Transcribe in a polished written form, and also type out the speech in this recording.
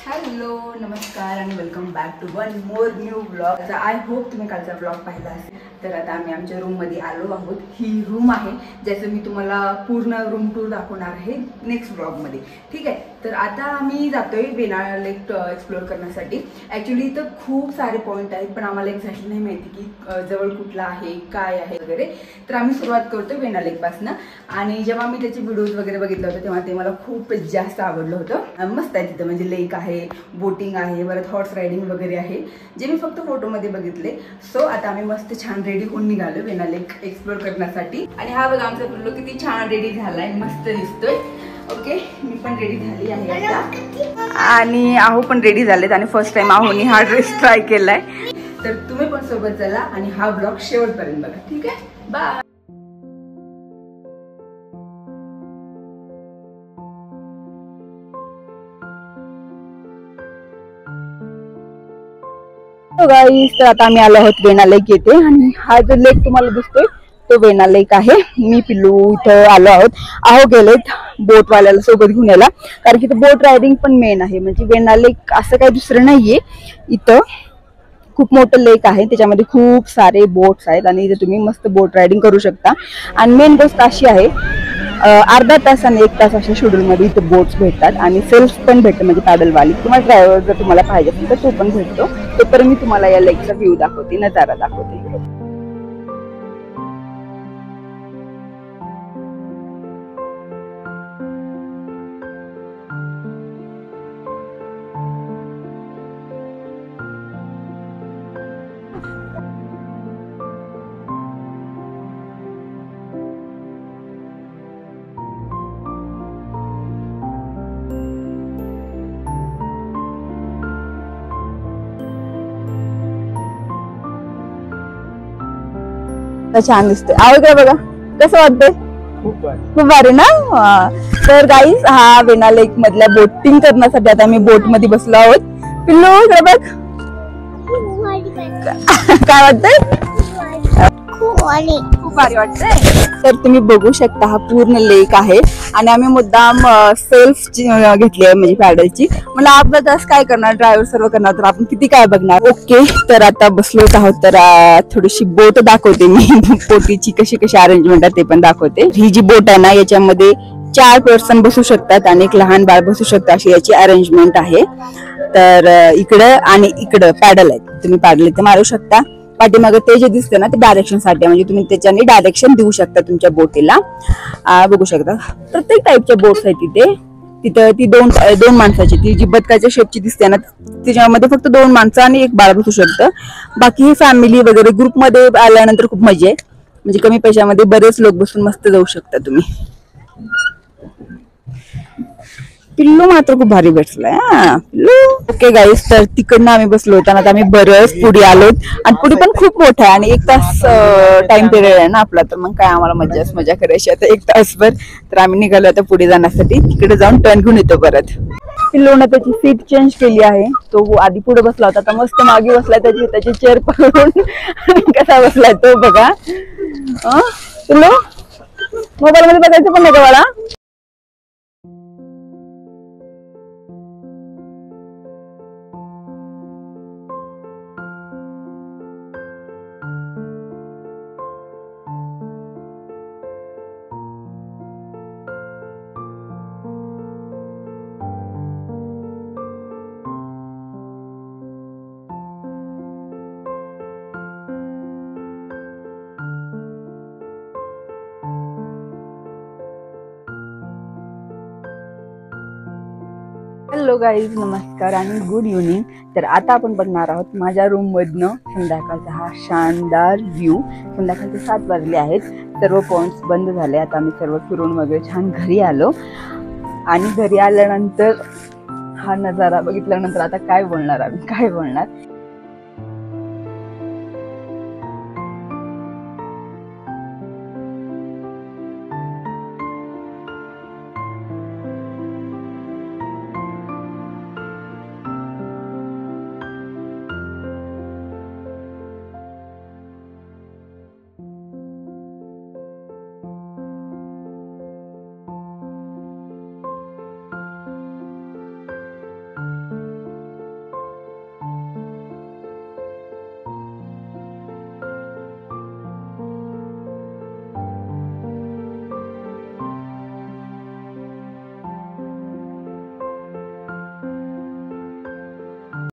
Hello नमस्कार आणि welcome back to one more new blog. तर आय होप तुम्ही कालचा ब्लॉग पाहिला असेल. तर आता आम्ही आमच्या रूममध्ये आलो आहोत. ही रूम आहे ज्याचं मी तुम्हाला पूर्ण रूम टूर दाखवणार आहे नेक्स्ट ब्लॉगमध्ये. ठीक आहे. तर आता आम्ही जातोय वेनाळ लेक एक्सप्लोअर करण्यासाठी. ॲक्च्युली इथं खूप सारे पॉईंट आहेत पण आम्हाला एक्झॅक्टली नाही माहिती की जवळ कुठला आहे काय आहे वगैरे. तर आम्ही सुरुवात करतो वेनाळ लेकपासनं. आणि जेव्हा मी त्याचे व्हिडिओज वगैरे बघितलं होतं तेव्हा ते मला खूप जास्त आवडलं होतं. मस्त आहे तिथं, म्हणजे लेक आहे, बोटिंग आहे, परत हॉर्स रायडिंग वगैरे आहे जे मी फक्त फोटोमध्ये बघितले. सो आता आम्ही मस्त छान रेडी होऊन निघालो वेनाळ लेक एक्सप्लोअर करण्यासाठी. आणि हा बघा आमचा पिल्लू किती छान रेडी झालाय, मस्त दिसतोय. ओके, मी पण रेडी झाली आहे आता आणि आहो पण रेडी झालेत आणि फर्स्ट टाइम आहोनी हा ड्रेस ट्राय केलाय. तर तुम्ही पण सोबत चला आणि हा ब्लॉग शेवटपर्यंत बघा. ठीक आहे, बाय. गाईस, तर आता आम्ही आलो आहोत वेनाळ लेक येथे आणि हा जो लेक तुम्हाला दिसतोय तो वेनाळ लेक आहे. मी पिल्लू इथं आलो आहो गेलेत बोटवाल्याला सोबत घेऊन यायला, कारण की बोट रायडिंग पण मेन आहे. म्हणजे वेनाळ लेक असं काही दुसरं नाहीये, इथं खूप मोठं लेक आहे, त्याच्यामध्ये खूप सारे बोट्स आहेत आणि इथे तुम्ही मस्त बोट रायडिंग करू शकता. आणि मेन गोष्ट अशी आहे, अर्धा तास आणि 1 तास अशा शेड्यूलमध्ये इथे बोट्स भेटतात आणि सेल्फ पण भेटतं, म्हणजे पॅडलवाली किंवा ड्रायव्हर जर तुम्हाला पाहिजे असेल तर तो पण भेटतो. तोपर्यंत मी तुम्हाला या लेकचा व्ह्यू दाखवते, नजारा दाखवते. छान दिसतंय. आवडतं बघा, कसं वाटतंय? खूप भारी ना. तर गाईस, हा वेनाळ लेक मधल्या बोटिंग करण्यासाठी आता आम्ही बोट मध्ये बसलो आहोत. पिल्लू इकडे बघ, काय वाटतंय? खूप भारी वाटतंय. तर तुम्ही बघू शकता हा पूर्ण लेक आहे आणि आम्ही मुद्दाम सेल्फ घेतली आहे, म्हणजे पॅडलची. मला अर्धा तास काय करणार, ड्रायव्हर सर्व करणार, तर आपण किती काय बघणार. ओके, तर आता बसलोच आहोत. तर थोडीशी बोट दाखवते मी, बोटीची कशी कशी अरेंजमेंट आहे ते पण दाखवते. ही जी बोट आहे ना, याच्यामध्ये 4 पर्सन बसू शकतात आणि एक लहान बाळ बसू शकतात, अशी याची अरेंजमेंट आहे. तर इकडं आणि इकडं पॅडल आहेत, तुम्ही पॅडल इथे मारू शकता. पाठीमागे ते जे दिसते ना ते डायरेक्शन साठी, म्हणजे तुम्ही त्याच्याने डायरेक्शन देऊ शकता तुमच्या बोटीला. बघू शकता प्रत्येक टाईपच्या बोट्स आहेत तिथे. तिथं ती दोन माणसाची, ती जी बदकाच्या शेपची दिसते ना त्याच्यामध्ये फक्त 2 माणसं आणि 1 बाळ बसू शकतं. बाकी ही फॅमिली वगैरे ग्रुपमध्ये आल्यानंतर खूप मजा आहे, म्हणजे कमी पैशामध्ये बरेच लोक बसून मस्त जाऊ शकता तुम्ही. पिल्लू मात्र खूप भारी बसलाय हा पिल्लू. ओके गाईस, तर तिकडनं आम्ही बसलो होतो. आता आम्ही बरंच पुढे आलोत आणि पुढे पण खूप मोठा आहे आणि 1 तास टाइम पिरियड आहे ना आपला, तर मग काय आम्हाला मजा करायची आता 1 तासभर. तर आम्ही निघालो आता पुढे जाण्यासाठी. तिकडे जाऊन टर्न घेऊन येतो परत. पिल्लूने त्याची सीट चेंज केली आहे, तो आधी पुढे बसला होता, आता मस्त मागे बसलाय, त्याची चेअर पकडून कसा बसलाय तो बघा. पिल्लू मोबाईल मध्ये बघायचं पण नाही का मला. हॅलो गाईज, नमस्कार आणि गुड इव्हनिंग. तर आता आपण बघणार आहोत माझ्या रूम मधनं संध्याकाळचा हा शानदार व्ह्यू. संध्याकाळचे 7 वाजले आहेत, सर्व पॉइंट्स बंद झाले. आता आम्ही सर्व फिरून वगैरे छान घरी आलो आणि घरी आल्यानंतर हा नजारा बघितल्यानंतर आता काय बोलणार.